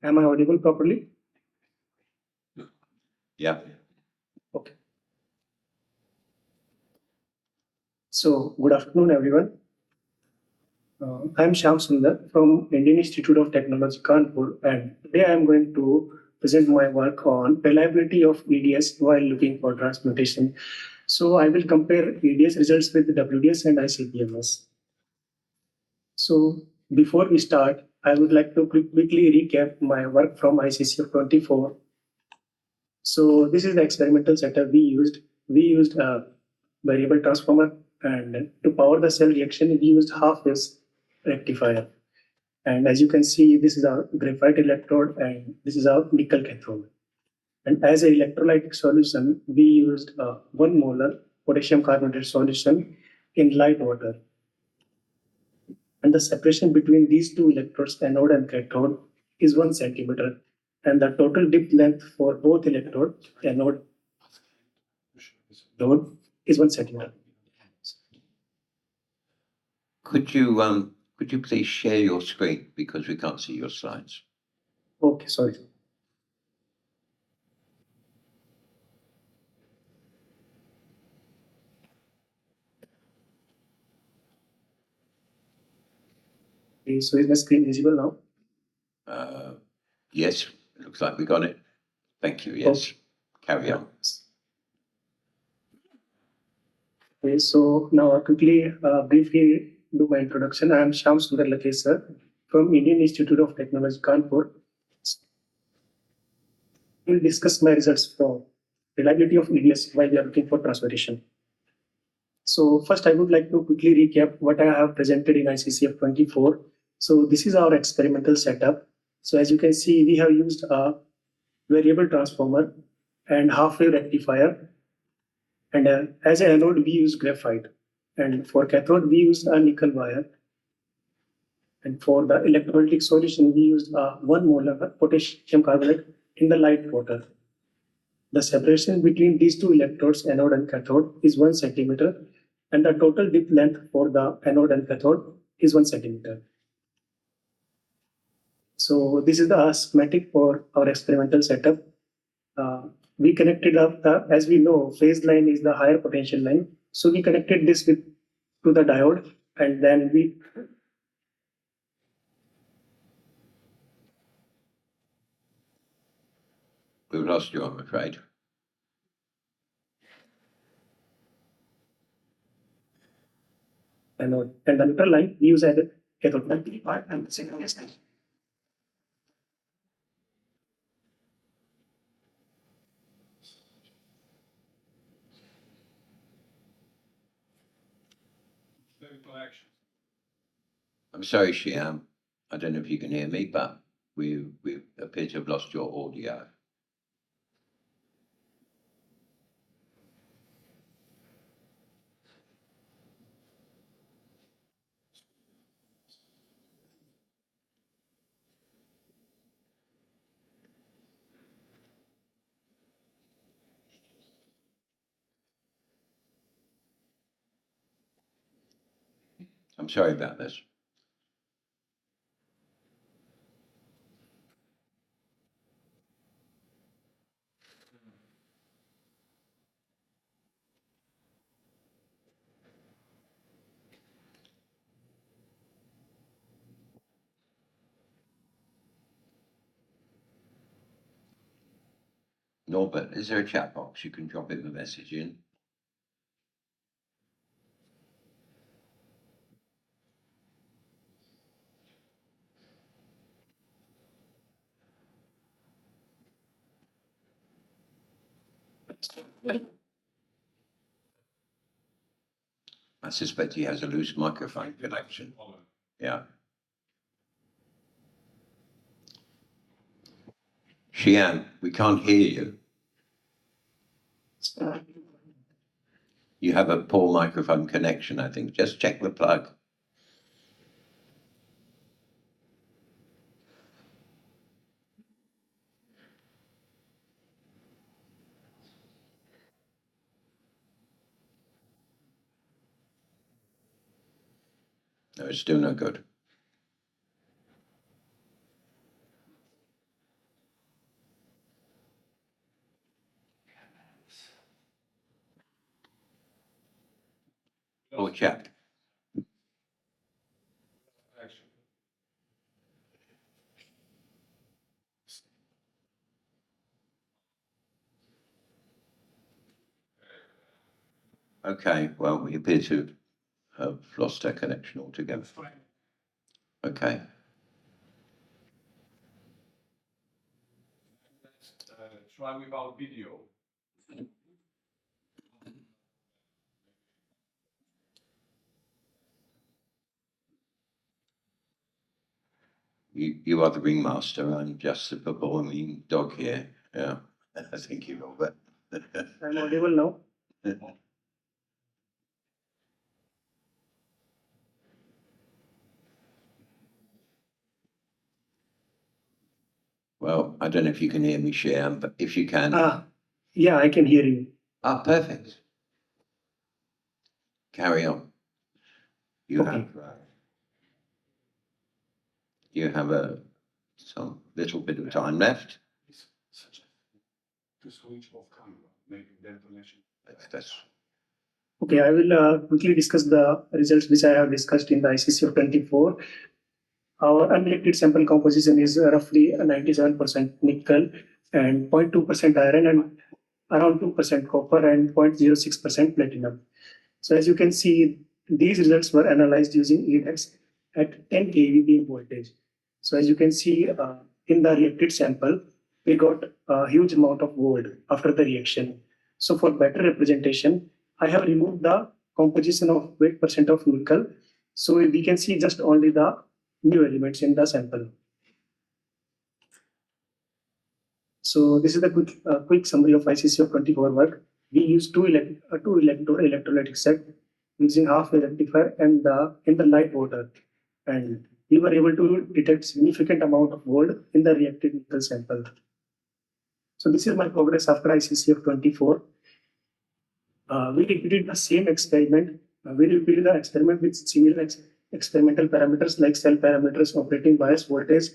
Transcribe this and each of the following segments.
Am I audible properly? Yeah. Okay. So, good afternoon, everyone. I'm Shyam Sunder from Indian Institute of Technology, Kanpur, and today I'm going to present my work on reliability of EDS while looking for transmutation. So, I will compare EDS results with WDS and ICPMS. So, before we start, I would like to quickly recap my work from ICCF24. So, this is the experimental setup we used. We used a variable transformer, and to power the cell reaction, we used half-wave rectifier. And as you can see, this is our graphite electrode and this is our nickel cathode. And as an electrolytic solution, we used 1 molar potassium carbonate solution in light water. And the separation between these two electrodes, anode and cathode, is 1 centimeter. And the total dip length for both electrode, anode, node is 1 centimeter. Could you please share your screen because we can't see your slides? Okay, sorry. Okay, so is my screen visible now? Yes, looks like we got it. Thank you. Yes, carry on. Okay, so now I'll quickly, briefly do my introduction. I am Shyam Sunder Lakesar from Indian Institute of Technology, Kanpur. We'll discuss my results for reliability of EDS while we are looking for transmutation. So first, I would like to quickly recap what I have presented in ICCF24. So this is our experimental setup. So as you can see, we have used a variable transformer and half-wave rectifier. And as an anode, we use graphite. And for cathode, we used a nickel wire. And for the electrolytic solution, we used 1 molar potassium carbonate in the light water. The separation between these two electrodes, anode and cathode, is 1 centimeter. And the total dip length for the anode and cathode is 1 centimeter. So this is the schematic for our experimental setup. We connected up as we know, phase line is the higher potential line. So we connected this to the diode, and then we've lost you, I'm afraid. Anode and the neutral line we use as a cathode and the signal is I'm sorry, Shyam. I don't know if you can hear me, but we appear to have lost your audio. I'm sorry about this. Norbert, is there a chat box you can drop him a message in? I suspect he has a loose microphone connection. Yeah. Shyam, we can't hear you. You have a poor microphone connection, I think. Just check the plug. No, it's still no good. double check. Okay, well, we appear to have lost our connection altogether. Okay. Try without video. You are the ringmaster. I'm just the performing dog here. Yeah. Thank you, Robert. I'm audible now. Well, I don't know if you can hear me, Shyam, but if you can. Yeah, I can hear you. Perfect. Carry on. You Okay. have some little bit of time left. To switch off camera, making the information. That's Okay, I will quickly discuss the results which I have discussed in the ICCF24. Our unreacted sample composition is roughly 97% nickel and 0.2% iron and around 2% copper and 0.06% platinum. So as you can see, these results were analyzed using EDS at 10 kV beam voltage. So as you can see in the reacted sample, we got a huge amount of gold after the reaction. So for better representation, I have removed the composition of weight percent of nickel. So we can see just only the new elements in the sample. So this is the quick summary of ICCF24 work. We use two electrolytic set using half a rectifier and in the light water, and we were able to detect significant amount of gold in the reacted nickel sample. So this is my progress after ICCF24. We repeated the same experiment. We repeated the experiment with similar experimental parameters like cell parameters, operating bias, voltage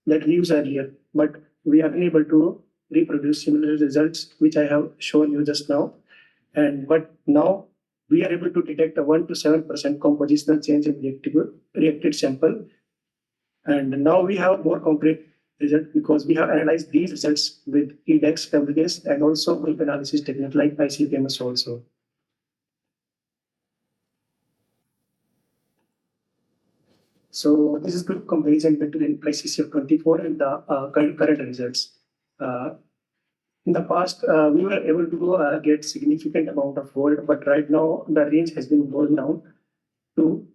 that we used earlier, but we are unable to reproduce similar results which I have shown you just now. But now we are able to detect a 1 to 7% compositional change in reacted sample. And now we have more concrete result because we have analyzed these results with EDEX, WDS, and also with analysis technique like ICPMS also. So this is good comparison between ICCF24 and the current results. In the past, we were able to get significant amount of gold, but right now the range has been gone down to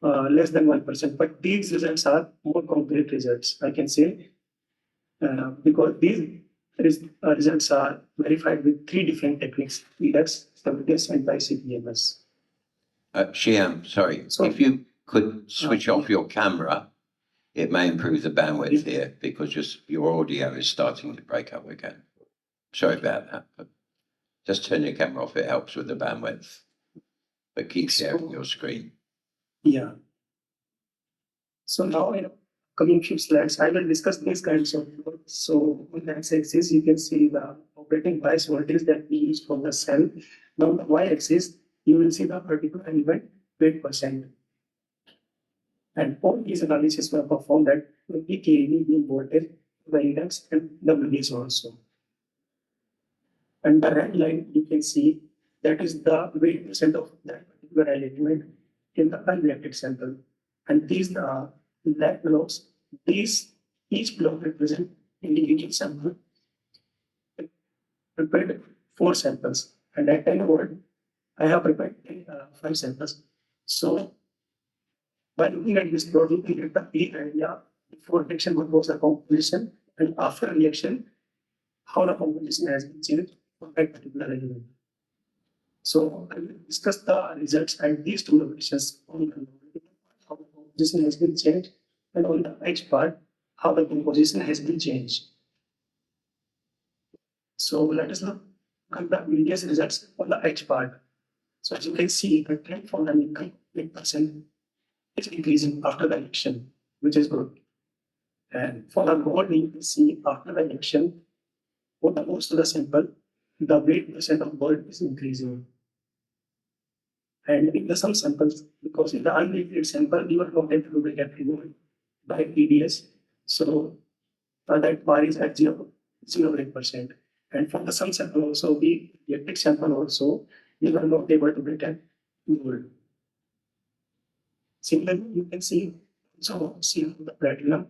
less than 1%. But these results are more concrete results, I can say, because these results are verified with 3 different techniques: EDEX, WDS, and ICPMS. Shyam, sorry. So- if you could switch off your camera, it may improve the bandwidth here because just your audio is starting to break up again. Sorry about that, but just turn your camera off. It helps with the bandwidth, but keep sharing your screen. Yeah. So now in coming few slides, I will discuss these kinds of work. So on the x-axis, you can see the operating bias voltage that we use for the cell. Now on the y-axis, you will see the particular element weight percent. And all these analyses were performed at 20 kV beam voltage, the EDEX and WDS also. And the red line you can see that is the weight percent of that particular element in the unreacted sample. And these black blocks, each block represent individual sample. Prepared 4 samples, and at 10 volt, I have prepared 5 samples. So by looking at this plot, you can get the clear idea before reaction what was the composition, and after reaction, how the composition has been changed for that particular element. So I will discuss the results at these 2 locations on how the composition has been changed, and on the H part, how the composition has been changed. So let us look at the EDS results on the H part. So as you can see, the trend for the nickel 8% is increasing after the reaction, which is good. And for the gold, you can see after the reaction, for the most of the sample, the weight percent of gold is increasing. And in the some samples, because in the unrepeated sample, we were not able to get removed by EDS. So that bar is at 0.08%. And from the some sample also, the electric sample also, we were not able to detect gold. Similarly, you can see the platinum,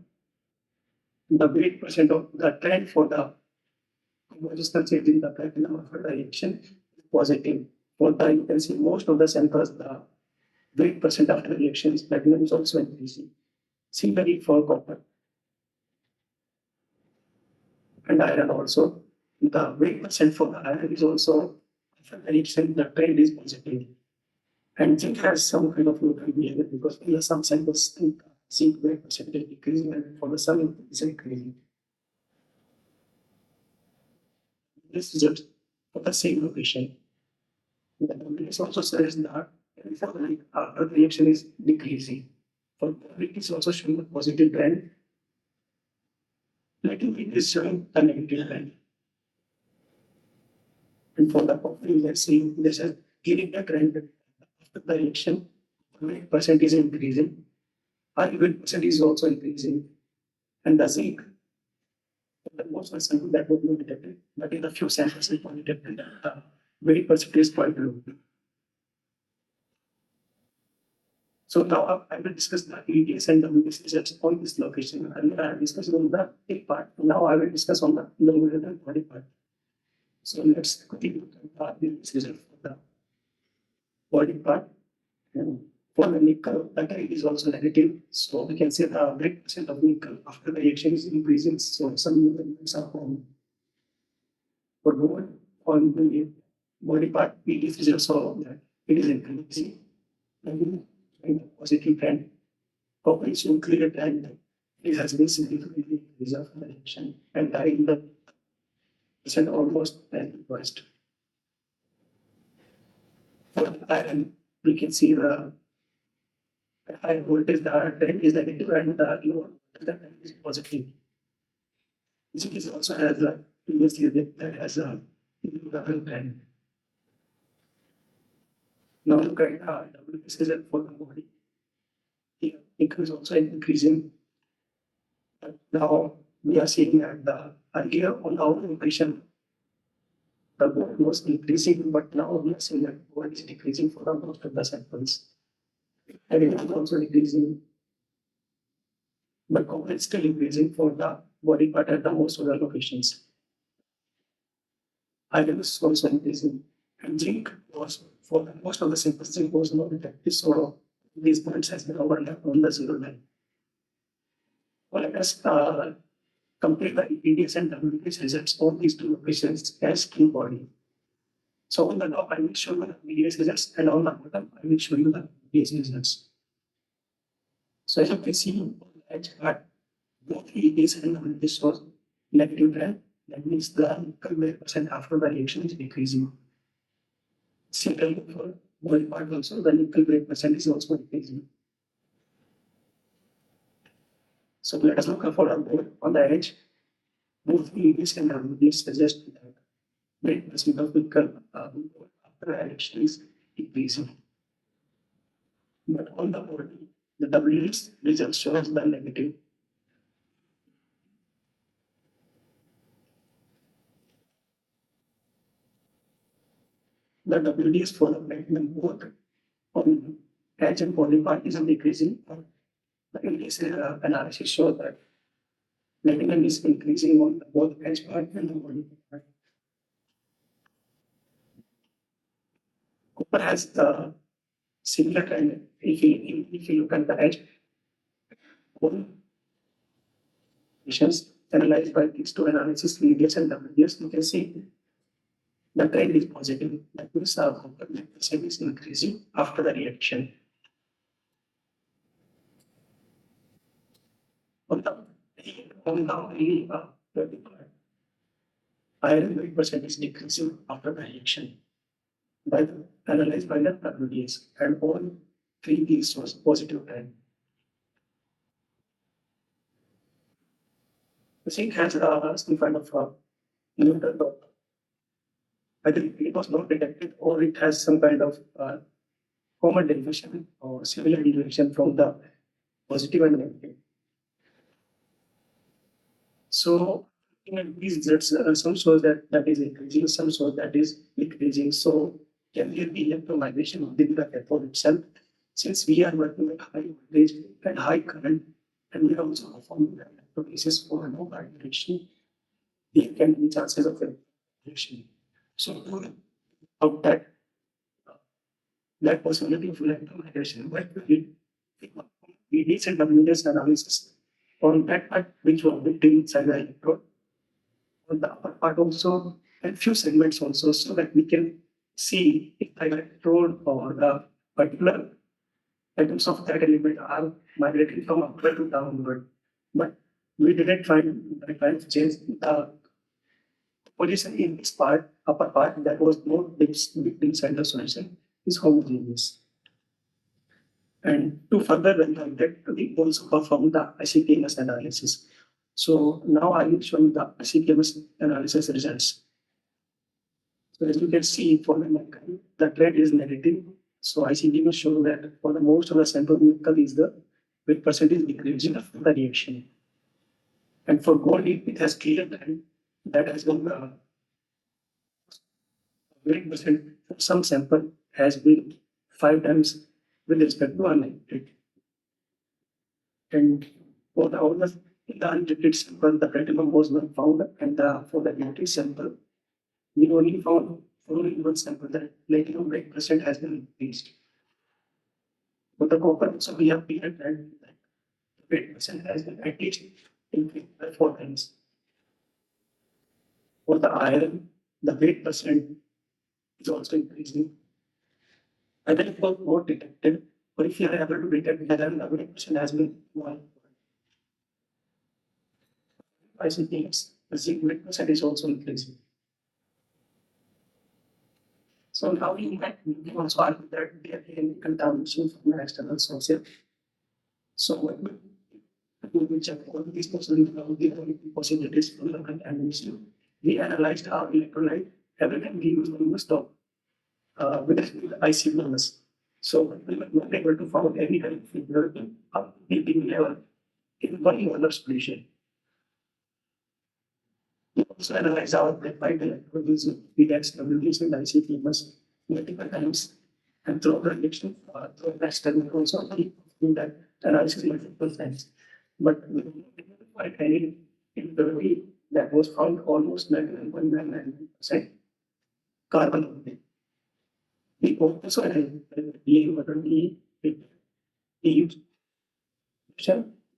the weight percent of the trend for the resistance change in the platinum after the reaction is positive. For the, you can see most of the samples, the weight percent after reactions, platinum is also increasing. Similarly for copper and iron also, the weight percent for the iron is also after the reaction, the trend is positive. And zinc has some kind of local behavior because in some samples, zinc weight percent is decreasing and for the some it is increasing. This is just for the same location. This also says that after the reaction is decreasing. For it is also showing a positive trend. Little it is showing a negative trend. And for the copper, let's see, this is giving a trend after the reaction, weight percent is increasing. Our weight percent is also increasing. And the zinc, the most of the sample that was not detected, but in the few samples it was detected that the weight percent is quite low. So now I will discuss the EDS and WDS results on this location. And I discussed on the thick part. Now I will discuss on the middle and body part. So let's quickly look at the result for the body part. And for the nickel, the tide is also negative. So we can say the weight percent of nickel after the reaction is increasing. So some movements are formed. For gold, on the body part, EDS is also that it is increasing. And positive trend. Copper is so clear trend. It has been significantly reserved for the reaction and in the percent almost worst. For iron, we can see the high voltage, the trend is negative and the low voltage, the trend is positive. This also has a previously that has a double trend. Now look at WS result for the body. Here, it is also increasing. But now we are seeing that the earlier on our impression, the gold was increasing, but now we are seeing that gold is decreasing for the most of the samples. And it is also decreasing, but copper is still increasing for the body part at the most of the locations. Iron is also increasing, and zinc was for the most of the samples, zinc was not detected. So these points has been overlapped on the 0 line. Well, let us complete the EDS and WDS results on these two locations as key body. So on the top, I will show you the EDS results, and on the bottom, I will show you the EDS results. So as you can see on the edge part, both EDS and WDS shows negative trend. That means the nickel weight percent after the reaction is decreasing. Similarly for body part also, the nickel weight percent is also decreasing. So let us look for a board on the edge. Both EDS and WDS suggest that weight percent of nickel after the reaction is decreasing. But on the body, the WDS result shows the negative. The WDS for the platinum both on edge and body part is decreasing. The EDS analysis shows that platinum is increasing on both edge part and the body part. Copper has the similar trend. If you look at the edge, all missions analyzed by these two analysis, EDS and WDS, you can see the trend is positive. That means the copper percent is increasing after the reaction. On the iron weight percent is decreasing after the reaction analyzed by the WDS, and all three these was positive trend. The zinc has some kind of neutral dot. I think it was not detected, or it has some kind of common derivation or similar derivation from the positive and negative. So in these results, some shows that is increasing, some shows that is decreasing. So can there be electromigration within the cathode itself? Since we are working with high voltage and high current, and we are also performing the electrolysis for no vibration, there can be chances of electromigration. So out that possibility of electromigration, what we did some tremendous analysis on that part which was built inside the electrode, on the upper part also, and few segments also, so that we can see if the electrode or the particular atoms of that element are migrating from upward to downward. But we didn't find the kind of change. The position in this part, upper part, that was more deep inside the solution is homogeneous. And to further verify that, we also perform the ICCF analysis. So now I will show you the ICCF analysis results. So as you can see, for the trend is negative. So ICCF show that for the most of the sample nickel is the weight percentage decreasing of the reaction. And for gold, it has clear that has been weight percent for some sample has been 5 times with respect to untreated. And for the other, the untreated sample, the platinum was not found, and for the treated sample, we only found only one sample that platinum weight percent has been increased. For the copper, also we have cleared that weight percent has been at least increased by 4 times. For the iron, the weight percent is also increasing. I think it was more detected, but if you are able to detect that, then the weight percent has been 1. I think the zinc weight percent is also increasing. So now you might also argue that there can be contamination from an external source. So we will check all these possibilities from the contamination. We analyzed our electrolyte. Every time we use one stop with the ICCF. So we were not able to find any kind of impurity up BP level in one molar solution. We also analyze our graphite electrodes, EDS, WDs, and ICCF multiple times, and through the reaction, through the experiment also, we do that analysis multiple times. But we did not find any impurity that was found almost 99.99% carbon only. We also believe not only with the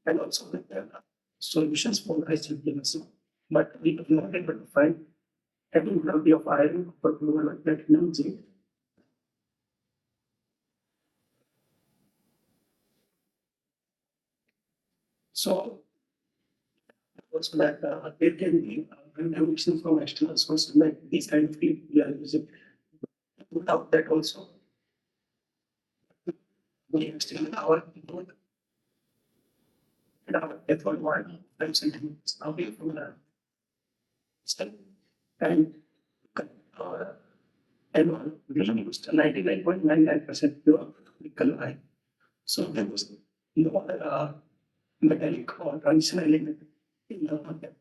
and also with the solutions for ICCF, but we were not able to find any impurity of iron, copper, platinum, zinc. So also that there can be contamination from external sources like these kind of things we are using. Without that also, we are still in our input and our effort 1 centimeters away from the cell. And we used 99.99% pure nickel iron. So there was no other metallic or transition element in the market.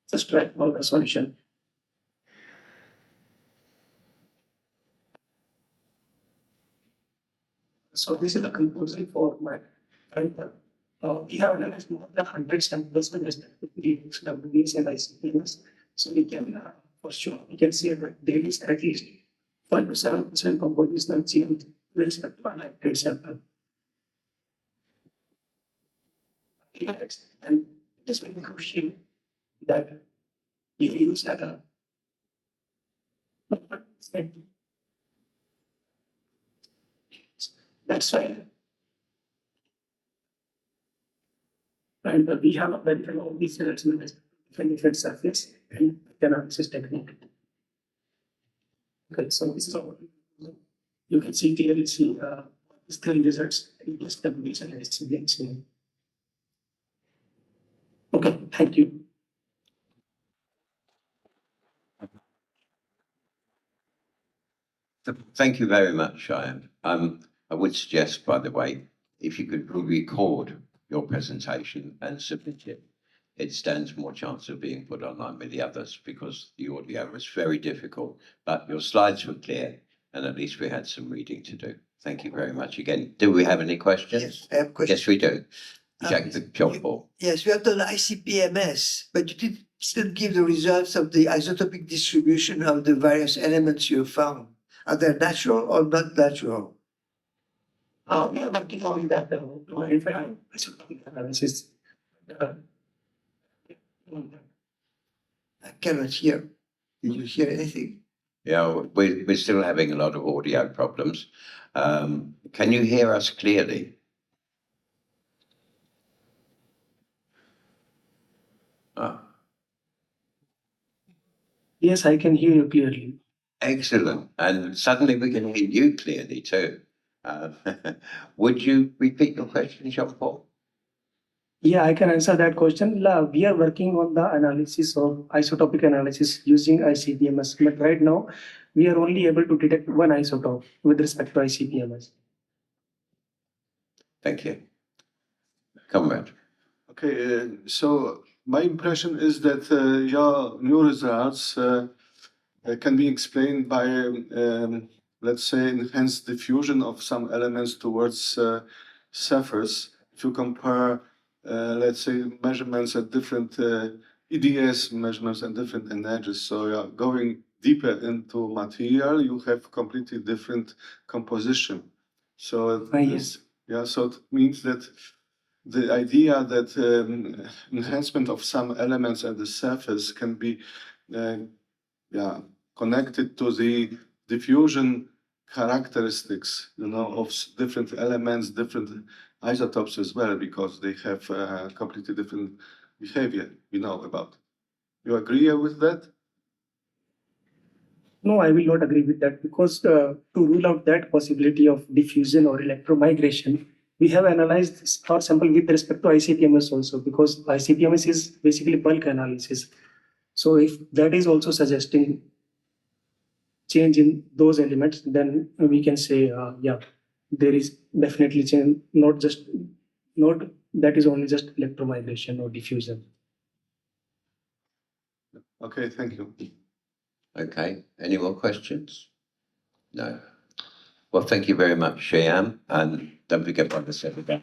Just try for the solution. So this is the conclusion for my current work. We have analyzed more than 100 samples with respect to PDX, WDs, and ICPMs. So we can, for sure, we can see that there is at least 5 to 7% compositional change with respect to untreated sample. And it is very crucial that you use a that's why. And we have verified all these results in different surface and analysis technique. Okay, so this is all. You can see clearly these 3 results in this tabulation and SCBNC. Okay, thank you. The thank you very much, Shyam. I would suggest, by the way, if you could record your presentation and submit it, it stands more chance of being put online with the others because the audio was very difficult, but your slides were clear and at least we had some reading to do. Thank you very much again. Do we have any questions? Yes, I have a question. Yes, we do. Jack the John Paul. Yes, we have done ICP-MS, but you did still give the results of the isotopic distribution of the various elements you found. Are they natural or not natural? We are working on that. In fact, analysis. I cannot hear. Did you hear anything? Yeah, we're still having a lot of audio problems. Can you hear us clearly? Yes, I can hear you clearly. Excellent. And suddenly we can hear you clearly too. Would you repeat your question, Jean Paul? Yeah, I can answer that question. We are working on the analysis of isotopic analysis using ICP-MS, but right now we are only able to detect one isotope with respect to ICP-MS. Thank you. Comrade. Okay, so my impression is that your new results can be explained by, let's say, enhanced diffusion of some elements towards surface. If you compare, let's say, measurements at different EDS measurements and different energies, so you're going deeper into material, you have completely different composition. So Yes. yeah, so it means that the idea that enhancement of some elements at the surface can be connected to the diffusion characteristics, of different elements, different isotopes as well, because they have completely different behavior we know about. You agree with that? No, I will not agree with that because to rule out that possibility of diffusion or electromigration, we have analyzed our sample with respect to ICP-MS also because ICP-MS is basically bulk analysis. So if that is also suggesting change in those elements, then we can say, there is definitely change, not that is only just electromigration or diffusion. Okay, thank you. Okay. Any more questions? No. Well, thank you very much, Shyam. And don't forget what I said about